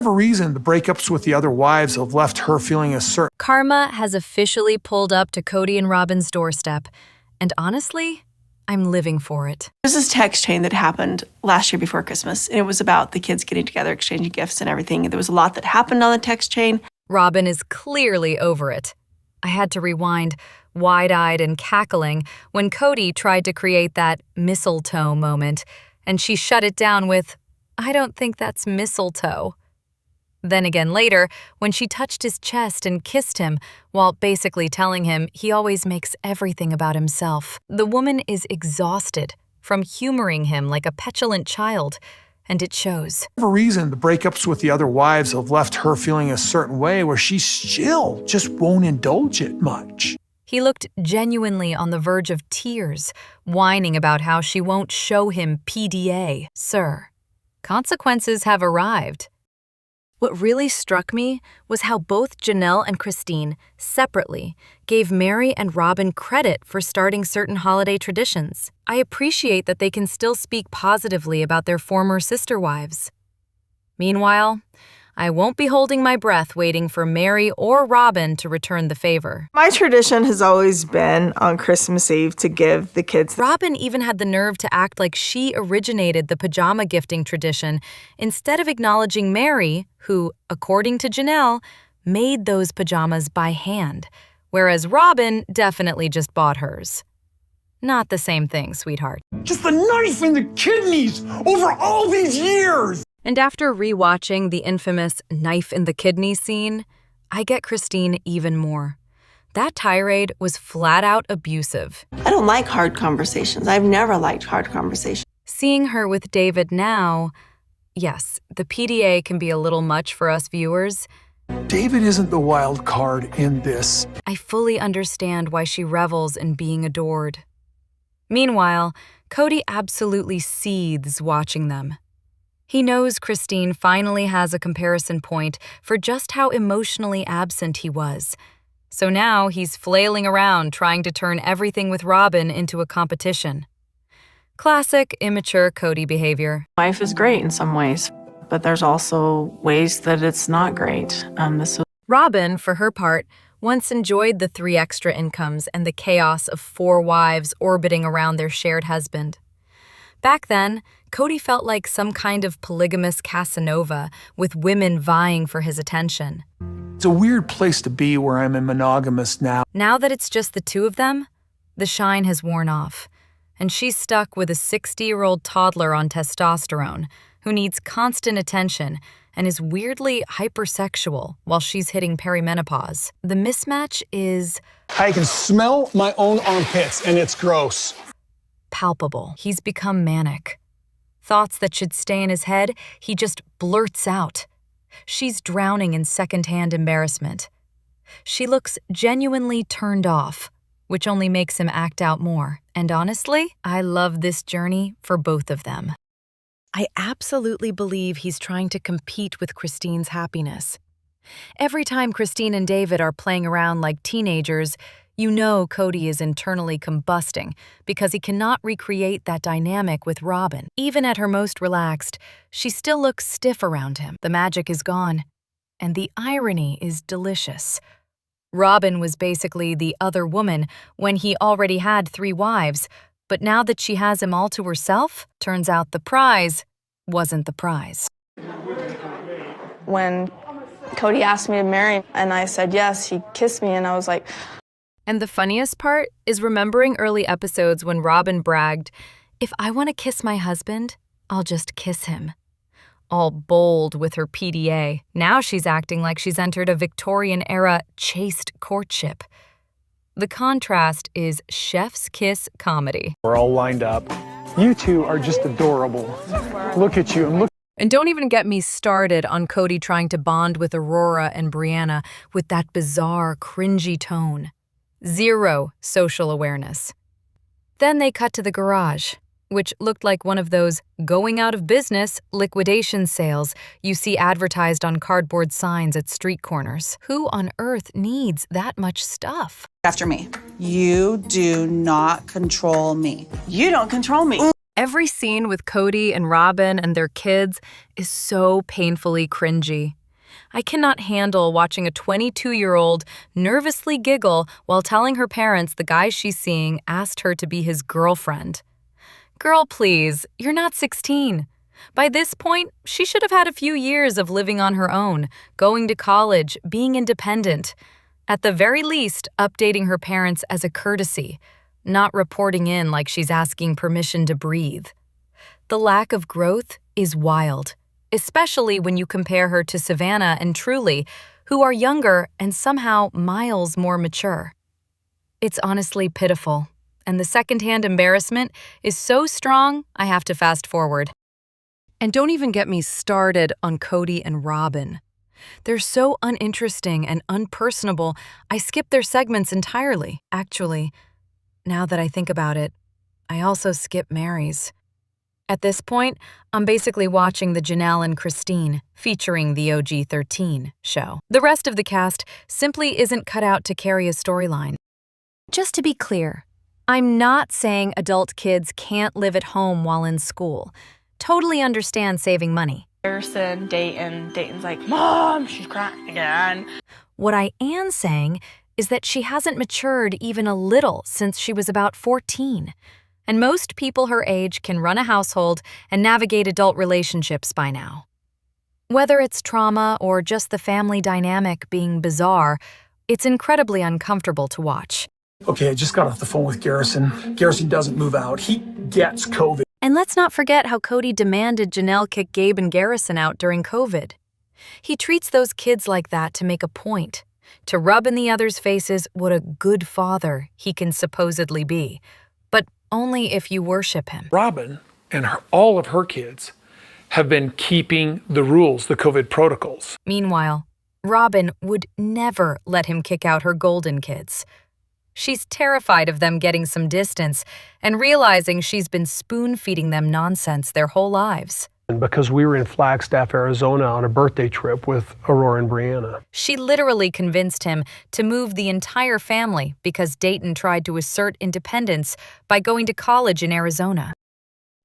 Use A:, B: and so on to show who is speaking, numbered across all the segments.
A: For a reason, the breakups with the other wives have left her feeling a certain...
B: Karma has officially pulled up to Kody and Robyn's doorstep. And honestly, I'm living for it.
C: There's this text chain that happened last year before Christmas, and it was about the kids getting together, exchanging gifts and everything. There was a lot that happened on the text chain.
B: Robyn is clearly over it. I had to rewind, wide-eyed and cackling, when Kody tried to create that mistletoe moment, and she shut it down with, "I don't think that's mistletoe." Then again later, when she touched his chest and kissed him, while basically telling him he always makes everything about himself. The woman is exhausted from humoring him like a petulant child, and it shows.
A: For a reason, the breakups with the other wives have left her feeling a certain way where she still just won't indulge it much.
B: He looked genuinely on the verge of tears, whining about how she won't show him PDA. Sir, consequences have arrived. What really struck me was how both Janelle and Christine, separately, gave Mary and Robyn credit for starting certain holiday traditions. I appreciate that they can still speak positively about their former sister wives. Meanwhile, I won't be holding my breath waiting for Mary or Robyn to return the favor.
D: My tradition has always been on Christmas Eve to give the kids...
B: Robyn even had the nerve to act like she originated the pajama gifting tradition instead of acknowledging Mary, who, according to Janelle, made those pajamas by hand, whereas Robyn definitely just bought hers. Not the same thing, sweetheart.
A: Just the knife in the kidneys over all these years!
B: And after rewatching the infamous knife in the kidney scene, I get Christine even more. That tirade was flat out abusive.
C: I don't like hard conversations. I've never liked hard conversations.
B: Seeing her with David now, yes, the PDA can be a little much for us viewers.
A: David isn't the wild card in this.
B: I fully understand why she revels in being adored. Meanwhile, Kody absolutely seethes watching them. He knows Christine finally has a comparison point for just how emotionally absent he was. So now he's flailing around trying to turn everything with Robyn into a competition. Classic immature Kody behavior.
E: Life is great in some ways, but there's also ways that it's not great.
B: Robyn, for her part, once enjoyed the 3 extra incomes and the chaos of 4 wives orbiting around their shared husband. Back then, Kody felt like some kind of polygamous Casanova with women vying for his attention.
A: It's a weird place to be where I'm a monogamous now.
B: Now that it's just the 2 of them, the shine has worn off, and she's stuck with a 60-year-old toddler on testosterone who needs constant attention and is weirdly hypersexual while she's hitting perimenopause. The mismatch is...
F: I can smell my own armpits, and it's gross.
B: Palpable. He's become manic. Thoughts that should stay in his head, he just blurts out. She's drowning in secondhand embarrassment. She looks genuinely turned off, which only makes him act out more. And honestly, I love this journey for both of them. I absolutely believe he's trying to compete with Christine's happiness. Every time Christine and David are playing around like teenagers, you know Kody is internally combusting because he cannot recreate that dynamic with Robyn. Even at her most relaxed, she still looks stiff around him. The magic is gone, and the irony is delicious. Robyn was basically the other woman when he already had 3 wives, but now that she has him all to herself, turns out the prize wasn't the prize.
C: When Kody asked me to marry him and I said yes, he kissed me and I was like...
B: And the funniest part is remembering early episodes when Robyn bragged, "If I want to kiss my husband, I'll just kiss him." All bold with her PDA. Now she's acting like she's entered a Victorian-era chaste courtship. The contrast is chef's kiss comedy.
F: We're all lined up. You 2 are just adorable. Look at you and look.
B: And don't even get me started on Kody trying to bond with Aurora and Brianna with that bizarre, cringy tone. 0 social awareness. Then they cut to the garage, which looked like one of those going out of business liquidation sales you see advertised on cardboard signs at street corners. Who on earth needs that much stuff?
G: After me. You do not control me.
C: You don't control me.
B: Every scene with Kody and Robyn and their kids is so painfully cringy. I cannot handle watching a 22-year-old nervously giggle while telling her parents the guy she's seeing asked her to be his girlfriend. Girl, please, you're not 16. By this point, she should have had a few years of living on her own, going to college, being independent. At the very least, updating her parents as a courtesy, not reporting in like she's asking permission to breathe. The lack of growth is wild, especially when you compare her to Savannah and Truly, who are younger and somehow miles more mature. It's honestly pitiful, and the secondhand embarrassment is so strong I have to fast forward. And don't even get me started on Kody and Robyn. They're so uninteresting and unpersonable, I skip their segments entirely. Actually, now that I think about it, I also skip Mary's. At this point, I'm basically watching the Janelle and Christine, featuring the OG-13 show. The rest of the cast simply isn't cut out to carry a storyline. Just to be clear, I'm not saying adult kids can't live at home while in school. Totally understand saving money.
G: Harrison, Dayton's like, Mom, she's crying again.
B: What I am saying is that she hasn't matured even a little since she was about 14. And most people her age can run a household and navigate adult relationships by now. Whether it's trauma or just the family dynamic being bizarre, it's incredibly uncomfortable to watch.
A: Okay, I just got off the phone with Garrison. Garrison doesn't move out. He gets COVID.
B: And let's not forget how Kody demanded Janelle kick Gabe and Garrison out during COVID. He treats those kids like that to make a point, to rub in the others' faces what a good father he can supposedly be, but only if you worship him.
A: Robyn and all of her kids have been keeping the rules, the COVID protocols.
B: Meanwhile, Robyn would never let him kick out her golden kids. She's terrified of them getting some distance and realizing she's been spoon-feeding them nonsense their whole lives.
F: And because we were in Flagstaff, Arizona on a birthday trip with Aurora and Brianna.
B: She literally convinced him to move the entire family because Dayton tried to assert independence by going to college in Arizona.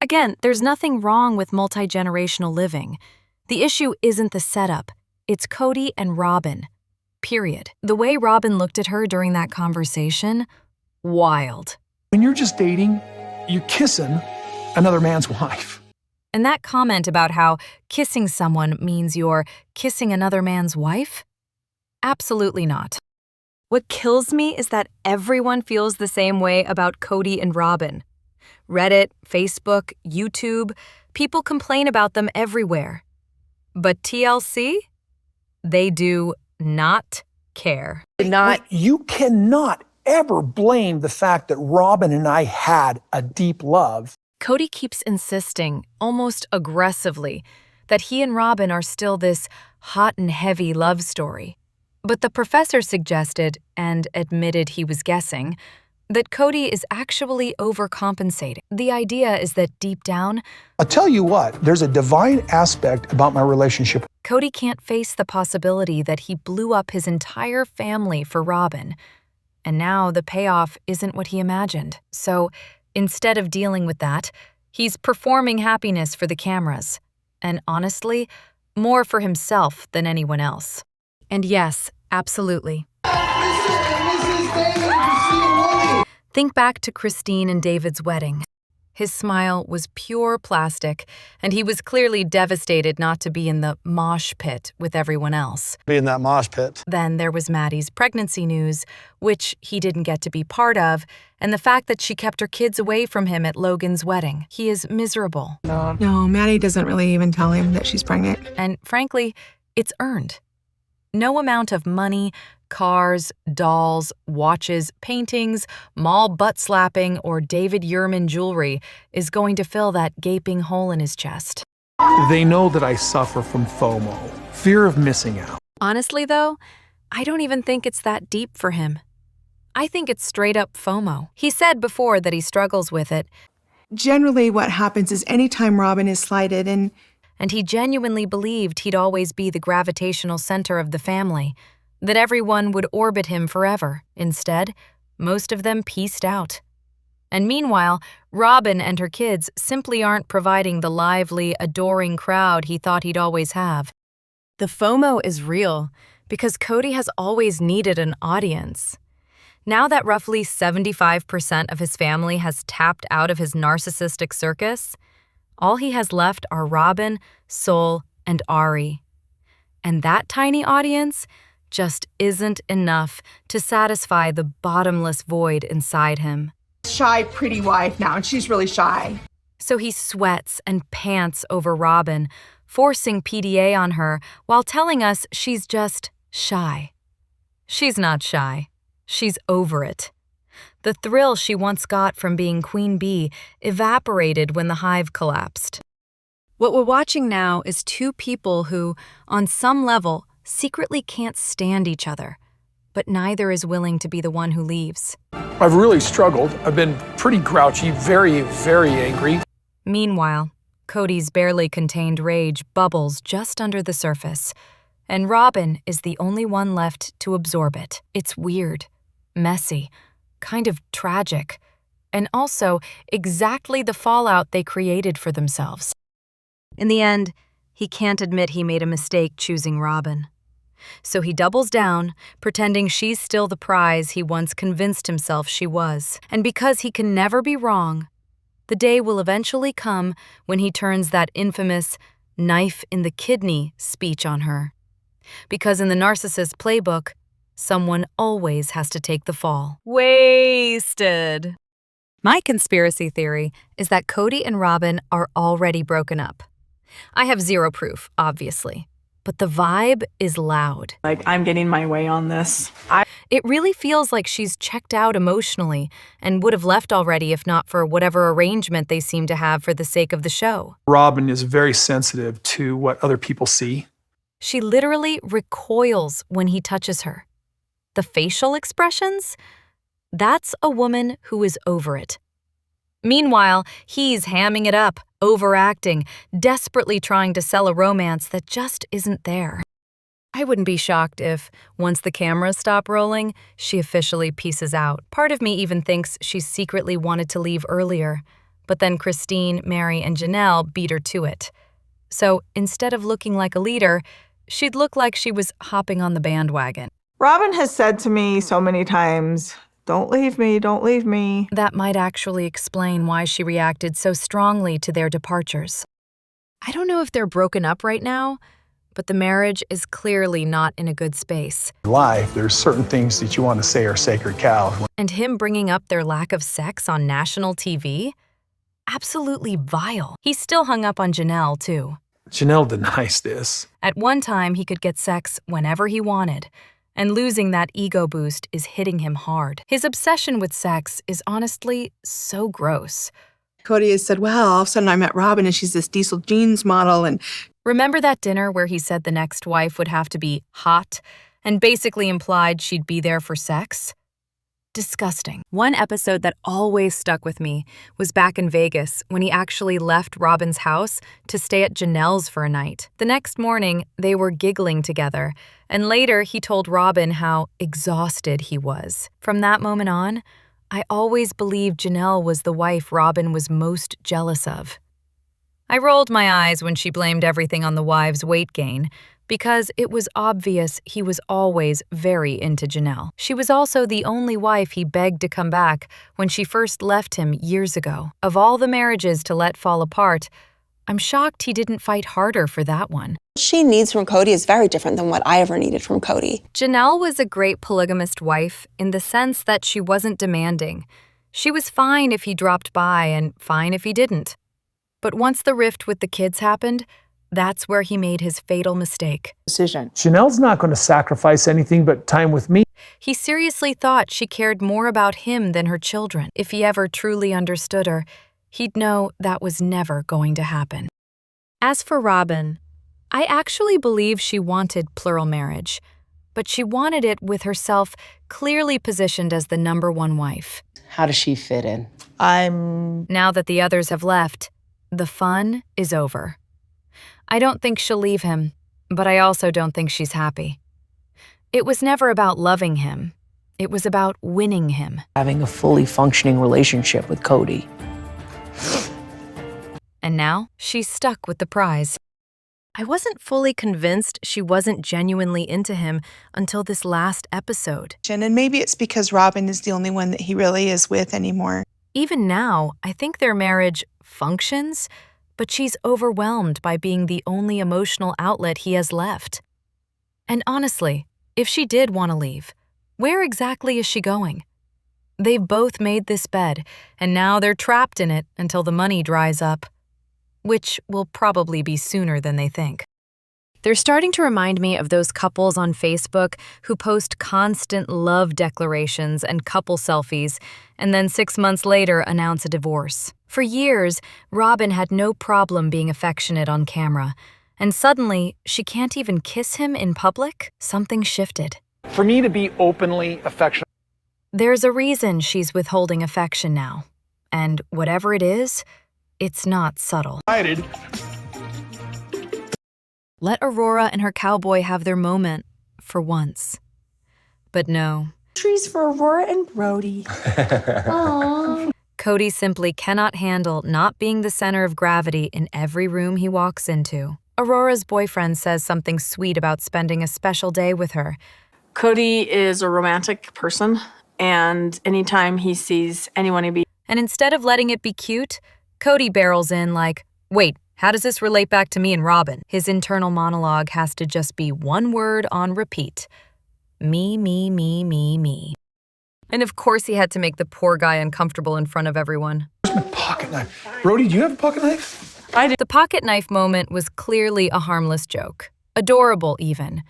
B: Again, there's nothing wrong with multi-generational living. The issue isn't the setup. It's Kody and Robyn. Period. The way Robyn looked at her during that conversation, wild.
A: When you're just dating, you're kissing another man's wife.
B: And that comment about how kissing someone means you're kissing another man's wife? Absolutely not. What kills me is that everyone feels the same way about Kody and Robyn. Reddit, Facebook, YouTube, people complain about them everywhere. But TLC? They do not care.
A: You cannot ever blame the fact that Robyn and I had a deep love.
B: Kody keeps insisting, almost aggressively, that he and Robyn are still this hot and heavy love story. But the professor suggested, and admitted he was guessing, that Kody is actually overcompensating. The idea is that deep down,
A: I'll tell you what, there's a divine aspect about my relationship.
B: Kody can't face the possibility that he blew up his entire family for Robyn. And now the payoff isn't what he imagined. So instead of dealing with that, he's performing happiness for the cameras. And honestly, more for himself than anyone else. And yes, absolutely. Think back to Christine and David's wedding. His smile was pure plastic, and he was clearly devastated not to be in the mosh pit with everyone else.
H: Be in that mosh pit.
B: Then there was Maddie's pregnancy news, which he didn't get to be part of, and the fact that she kept her kids away from him at Logan's wedding. He is miserable.
I: No, Maddie doesn't really even tell him that she's pregnant.
B: And frankly, it's earned. No amount of money, cars, dolls, watches, paintings, mall butt-slapping, or David Yurman jewelry is going to fill that gaping hole in his chest.
A: They know that I suffer from FOMO, fear of missing out.
B: Honestly, though, I don't even think it's that deep for him. I think it's straight-up FOMO. He said before that he struggles with it.
I: Generally, what happens is anytime Robyn is slighted
B: And he genuinely believed he'd always be the gravitational center of the family, that everyone would orbit him forever. Instead, most of them pieced out. And meanwhile, Robyn and her kids simply aren't providing the lively, adoring crowd he thought he'd always have. The FOMO is real because Cody has always needed an audience. Now that roughly 75% of his family has tapped out of his narcissistic circus, all he has left are Robyn, Sol, and Ari. And that tiny audience just isn't enough to satisfy the bottomless void inside him.
I: Shy, pretty wife now, and she's really shy.
B: So he sweats and pants over Robyn, forcing PDA on her while telling us she's just shy. She's not shy. She's over it. The thrill she once got from being Queen Bee evaporated when the hive collapsed. What we're watching now is two people who, on some level, secretly can't stand each other, but neither is willing to be the one who leaves.
A: I've really struggled. I've been pretty grouchy, very, very angry.
B: Meanwhile, Cody's barely contained rage bubbles just under the surface, and Robyn is the only one left to absorb it. It's weird, messy, kind of tragic, and also exactly the fallout they created for themselves. In the end, he can't admit he made a mistake choosing Robyn. So he doubles down, pretending she's still the prize he once convinced himself she was. And because he can never be wrong, the day will eventually come when he turns that infamous knife in the kidney speech on her. Because in the narcissist playbook, someone always has to take the fall. Wasted. My conspiracy theory is that Cody and Robyn are already broken up. I have zero proof, obviously, but the vibe is loud.
E: Like, I'm getting my way on this.
B: It really feels like she's checked out emotionally and would have left already if not for whatever arrangement they seem to have for the sake of the show.
A: Robyn is very sensitive to what other people see.
B: She literally recoils when he touches her. The facial expressions? That's a woman who is over it. Meanwhile, he's hamming it up, overacting, desperately trying to sell a romance that just isn't there. I wouldn't be shocked if, once the cameras stop rolling, she officially pieces out. Part of me even thinks she secretly wanted to leave earlier, but then Christine, Mary, and Janelle beat her to it. So instead of looking like a leader, she'd look like she was hopping on the bandwagon.
D: Robyn has said to me so many times, "Don't leave me, don't leave me."
B: That might actually explain why she reacted so strongly to their departures. I don't know if they're broken up right now, but the marriage is clearly not in a good space.
A: In life, there's certain things that you want to say are sacred cows.
B: And him bringing up their lack of sex on national TV? Absolutely vile. He's still hung up on Janelle, too.
A: Janelle denies this.
B: At one time, he could get sex whenever he wanted, and losing that ego boost is hitting him hard. His obsession with sex is honestly so gross.
I: Cody has said, well, all of a sudden I met Robyn and she's this diesel jeans model. And
B: Remember that dinner where he said the next wife would have to be hot and basically implied she'd be there for sex? Disgusting. One episode that always stuck with me was back in Vegas when he actually left Robyn's house to stay at Janelle's for a night. The next morning, they were giggling together, and later he told Robyn how exhausted he was. From that moment on, I always believed Janelle was the wife Robyn was most jealous of. I rolled my eyes when she blamed everything on the wife's weight gain, because it was obvious he was always very into Janelle. She was also the only wife he begged to come back when she first left him years ago. Of all the marriages to let fall apart, I'm shocked he didn't fight harder for that one.
H: What she needs from Cody is very different than what I ever needed from Cody.
B: Janelle was a great polygamist wife in the sense that she wasn't demanding. She was fine if he dropped by and fine if he didn't. But once the rift with the kids happened, that's where he made his fatal mistake.
A: Janelle's not going to sacrifice anything but time with me.
B: He seriously thought she cared more about him than her children. If he ever truly understood her, he'd know that was never going to happen. As for Robyn, I actually believe she wanted plural marriage, but she wanted it with herself clearly positioned as the number one wife.
J: How does she fit in?
B: Now that the others have left, the fun is over. I don't think she'll leave him, but I also don't think she's happy. It was never about loving him. It was about winning him.
J: Having a fully functioning relationship with Cody.
B: And now she's stuck with the prize. I wasn't fully convinced she wasn't genuinely into him until this last episode.
I: And maybe it's because Robyn is the only one that he really is with anymore.
B: Even now, I think their marriage functions, but she's overwhelmed by being the only emotional outlet he has left. And honestly, if she did want to leave, where exactly is she going? They've both made this bed, and now they're trapped in it until the money dries up, which will probably be sooner than they think. They're starting to remind me of those couples on Facebook who post constant love declarations and couple selfies, and then 6 months later announce a divorce. For years, Robyn had no problem being affectionate on camera, and suddenly she can't even kiss him in public? Something shifted.
F: For me to be openly affectionate.
B: There's a reason she's withholding affection now, and whatever it is, it's not subtle. Let Aurora and her cowboy have their moment, for once. But no.
C: Trees for Aurora and Brody. Aww.
B: Cody simply cannot handle not being the center of gravity in every room he walks into. Aurora's boyfriend says something sweet about spending a special day with her.
E: Cody is a romantic person, and anytime he sees anyone he be.
B: And instead of letting it be cute, Cody barrels in like, wait, how does this relate back to me and Robyn? His internal monologue has to just be one word on repeat. Me, me, me, me, me. And of course he had to make the poor guy uncomfortable in front of everyone.
A: Where's my pocket knife? Brody, do you have a pocket knife?
B: I did. The pocket knife moment was clearly a harmless joke. Adorable, even.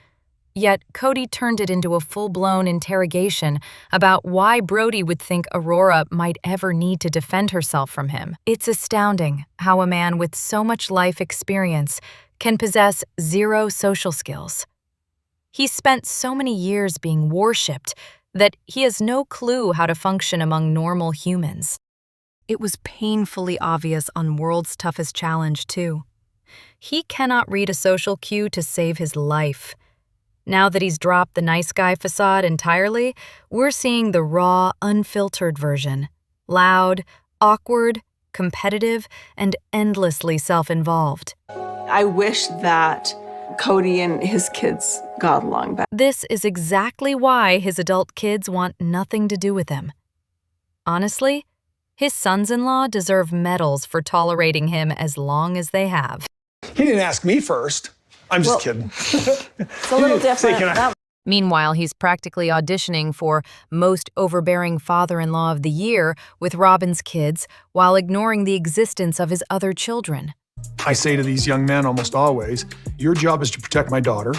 B: Yet Cody turned it into a full-blown interrogation about why Brody would think Aurora might ever need to defend herself from him. It's astounding how a man with so much life experience can possess zero social skills. He's spent so many years being worshipped that he has no clue how to function among normal humans. It was painfully obvious on World's Toughest Challenge, too. He cannot read a social cue to save his life. Now that he's dropped the nice guy facade entirely, we're seeing the raw, unfiltered version. Loud, awkward, competitive, and endlessly self-involved.
C: I wish that Cody and his kids got along better.
B: This is exactly why his adult kids want nothing to do with him. Honestly, his sons-in-law deserve medals for tolerating him as long as they have.
A: He didn't ask me first. I'm just kidding.
C: It's a little different.
B: Meanwhile, he's practically auditioning for Most Overbearing Father-in-Law of the Year with Robyn's kids while ignoring the existence of his other children.
A: I say to these young men almost always, your job is to protect my daughter.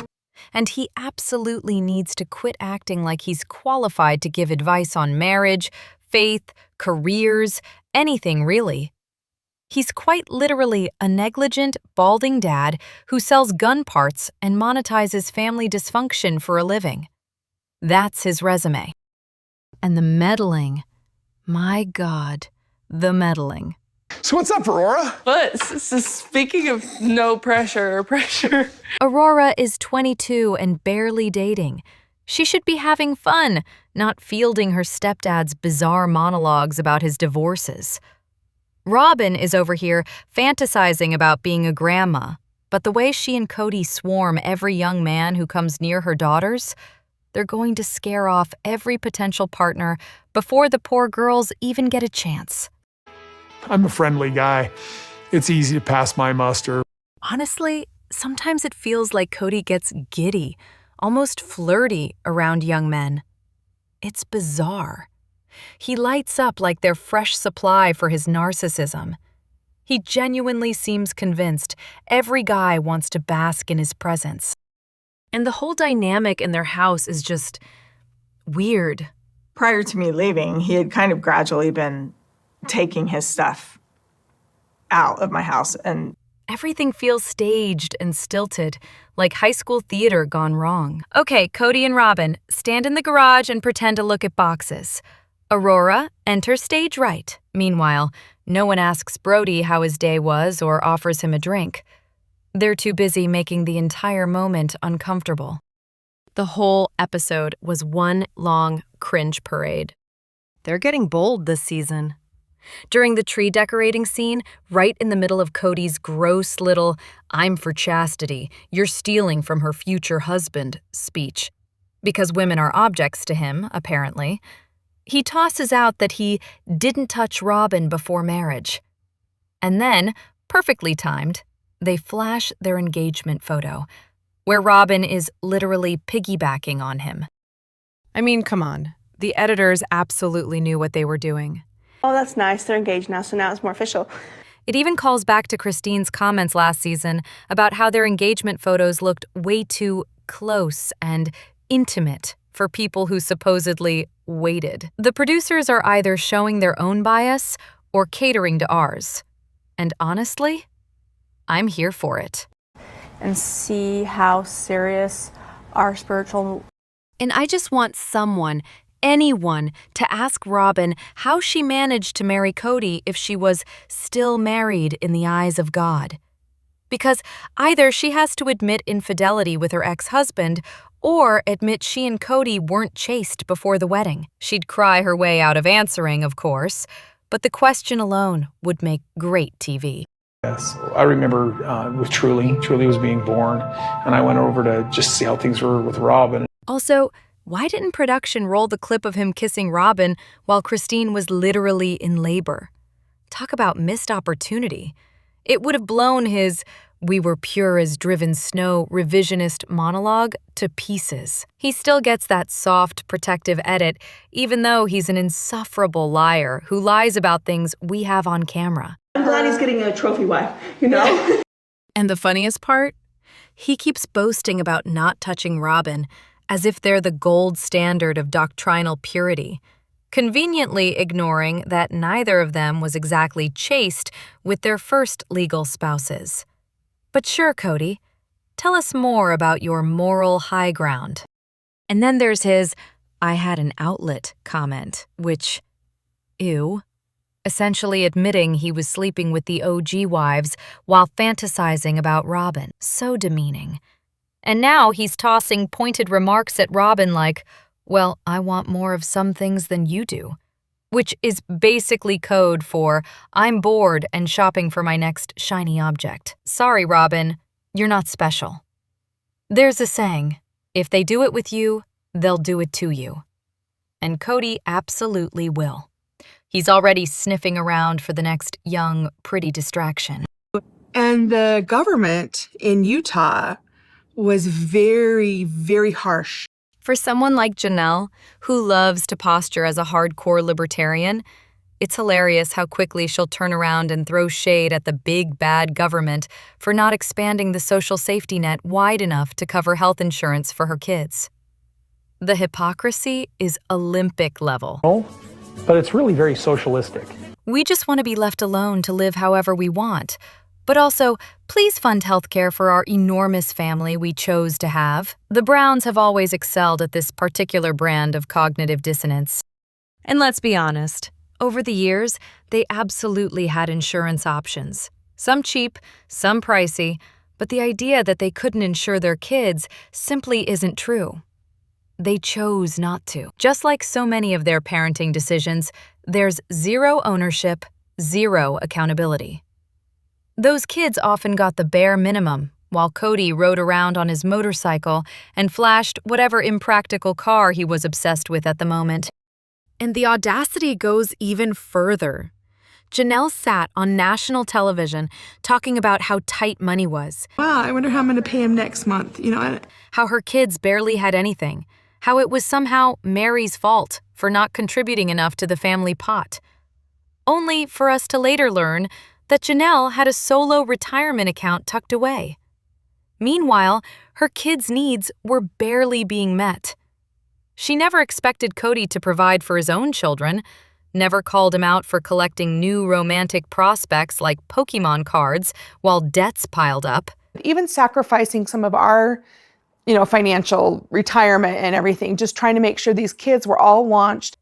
B: And he absolutely needs to quit acting like he's qualified to give advice on marriage, faith, careers, anything really. He's quite literally a negligent, balding dad who sells gun parts and monetizes family dysfunction for a living. That's his resume. And the meddling. My God, the meddling.
A: So what's up, Aurora?
G: But speaking of no pressure.
B: Aurora is 22 and barely dating. She should be having fun, not fielding her stepdad's bizarre monologues about his divorces. Robyn is over here fantasizing about being a grandma, but the way she and Cody swarm every young man who comes near her daughters, they're going to scare off every potential partner before the poor girls even get a chance.
A: I'm a friendly guy. It's easy to pass my muster.
B: Honestly, sometimes it feels like Cody gets giddy, almost flirty around young men. It's bizarre. He lights up like they're fresh supply for his narcissism. He genuinely seems convinced every guy wants to bask in his presence. And the whole dynamic in their house is just weird.
D: Prior to me leaving, he had kind of gradually been taking his stuff out of my house, and
B: everything feels staged and stilted, like high school theater gone wrong. Okay, Cody and Robyn, stand in the garage and pretend to look at boxes. Aurora, enter stage right. Meanwhile, no one asks Brody how his day was or offers him a drink. They're too busy making the entire moment uncomfortable. The whole episode was one long cringe parade. They're getting bold this season. During the tree decorating scene, right in the middle of Kody's gross little "I'm for chastity, you're stealing from her future husband" speech, because women are objects to him, apparently, he tosses out that he didn't touch Robyn before marriage. And then, perfectly timed, they flash their engagement photo, where Robyn is literally piggybacking on him. I mean, come on. The editors absolutely knew what they were doing.
C: Oh, that's nice. They're engaged now, so now it's more official.
B: It even calls back to Christine's comments last season about how their engagement photos looked way too close and intimate for people who supposedly waited. The producers are either showing their own bias or catering to ours. And honestly, I'm here for it.
G: And see how serious our spiritual...
B: And I just want someone, anyone, to ask Robyn how she managed to marry Cody if she was still married in the eyes of God. Because either she has to admit infidelity with her ex-husband or admit she and Cody weren't chaste before the wedding. She'd cry her way out of answering, of course, but the question alone would make great TV.
A: Yes, I remember with Truly was being born, and I went over to just see how things were with Robyn.
B: Also, why didn't production roll the clip of him kissing Robyn while Christine was literally in labor? Talk about missed opportunity. It would have blown his "we were pure as driven snow" revisionist monologue to pieces. He still gets that soft, protective edit, even though he's an insufferable liar who lies about things we have on camera.
C: I'm glad he's getting a trophy wife, you know?
B: And the funniest part? He keeps boasting about not touching Robyn, as if they're the gold standard of doctrinal purity, conveniently ignoring that neither of them was exactly chaste with their first legal spouses. But sure, Cody, tell us more about your moral high ground. And then there's his "I had an outlet" comment, which, ew, essentially admitting he was sleeping with the OG wives while fantasizing about Robyn. So demeaning. And now he's tossing pointed remarks at Robyn like, "Well, I want more of some things than you do," which is basically code for "I'm bored and shopping for my next shiny object." Sorry, Robyn, you're not special. There's a saying, if they do it with you, they'll do it to you. And Cody absolutely will. He's already sniffing around for the next young, pretty distraction.
I: And the government in Utah was very, very harsh.
B: For someone like Janelle, who loves to posture as a hardcore libertarian, it's hilarious how quickly she'll turn around and throw shade at the big bad government for not expanding the social safety net wide enough to cover health insurance for her kids. The hypocrisy is Olympic level.
F: But it's really very socialistic.
B: We just want to be left alone to live however we want. But also, please fund healthcare for our enormous family we chose to have. The Browns have always excelled at this particular brand of cognitive dissonance. And let's be honest, over the years, they absolutely had insurance options. Some cheap, some pricey, but the idea that they couldn't insure their kids simply isn't true. They chose not to. Just like so many of their parenting decisions, there's zero ownership, zero accountability. Those kids often got the bare minimum, while Cody rode around on his motorcycle and flashed whatever impractical car he was obsessed with at the moment. And the audacity goes even further. Janelle sat on national television talking about how tight money was.
I: Wow, I wonder how I'm going to pay him next month,
B: How her kids barely had anything. How it was somehow Mary's fault for not contributing enough to the family pot. Only for us to later learn that Janelle had a solo retirement account tucked away. Meanwhile, her kids' needs were barely being met. She never expected Cody to provide for his own children, never called him out for collecting new romantic prospects like Pokemon cards while debts piled up.
I: Even sacrificing some of our, financial retirement and everything, just trying to make sure these kids were all launched.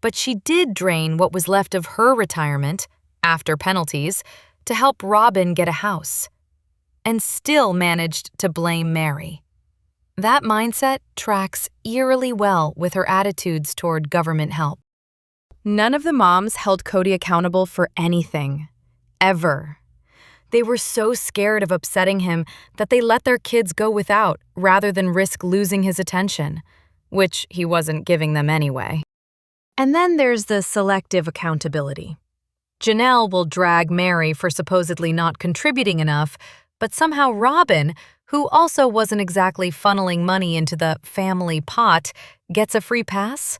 B: But she did drain what was left of her retirement, after penalties, to help Robyn get a house, and still managed to blame Mary. That mindset tracks eerily well with her attitudes toward government help. None of the moms held Cody accountable for anything, ever. They were so scared of upsetting him that they let their kids go without rather than risk losing his attention, which he wasn't giving them anyway. And then there's the selective accountability. Janelle will drag Mary for supposedly not contributing enough, but somehow Robyn, who also wasn't exactly funneling money into the family pot, gets a free pass?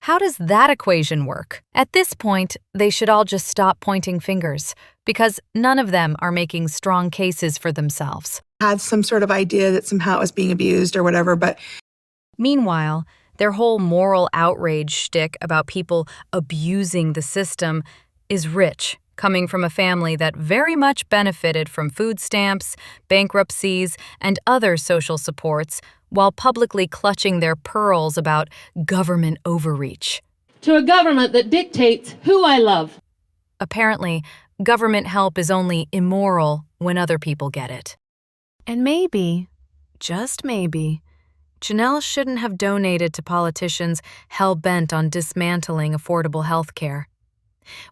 B: How does that equation work? At this point, they should all just stop pointing fingers, because none of them are making strong cases for themselves.
I: Had some sort of idea that somehow it was being abused or whatever, but
B: Meanwhile, their whole moral outrage shtick about people abusing the system is rich, coming from a family that very much benefited from food stamps, bankruptcies, and other social supports, while publicly clutching their pearls about government overreach.
K: To a government that dictates who I love.
B: Apparently, government help is only immoral when other people get it. And maybe, just maybe, Janelle shouldn't have donated to politicians hell-bent on dismantling affordable health care,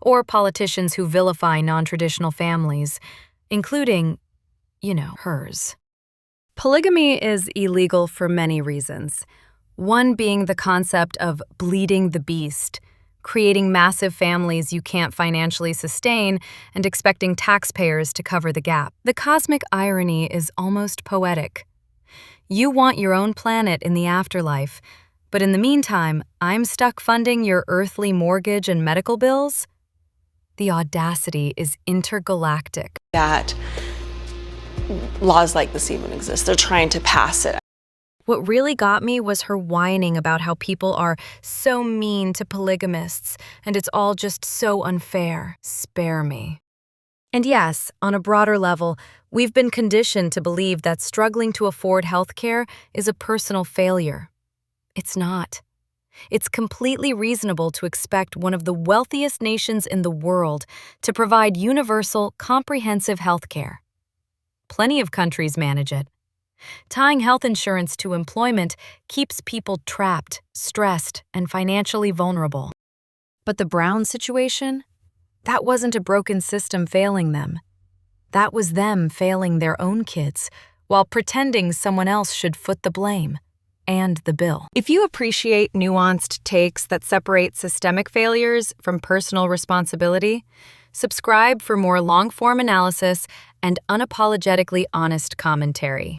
B: or politicians who vilify non-traditional families, including, hers. Polygamy is illegal for many reasons, one being the concept of bleeding the beast, creating massive families you can't financially sustain and expecting taxpayers to cover the gap. The cosmic irony is almost poetic. You want your own planet in the afterlife, but in the meantime, I'm stuck funding your earthly mortgage and medical bills? The audacity is intergalactic.
H: That laws like this even exist. They're trying to pass it.
B: What really got me was her whining about how people are so mean to polygamists, and it's all just so unfair. Spare me. And yes, on a broader level, we've been conditioned to believe that struggling to afford health care is a personal failure. It's not. It's completely reasonable to expect one of the wealthiest nations in the world to provide universal, comprehensive health care. Plenty of countries manage it. Tying health insurance to employment keeps people trapped, stressed, and financially vulnerable. But the Brown situation? That wasn't a broken system failing them. That was them failing their own kids, while pretending someone else should foot the blame and the bill. If you appreciate nuanced takes that separate systemic failures from personal responsibility, subscribe for more long-form analysis and unapologetically honest commentary.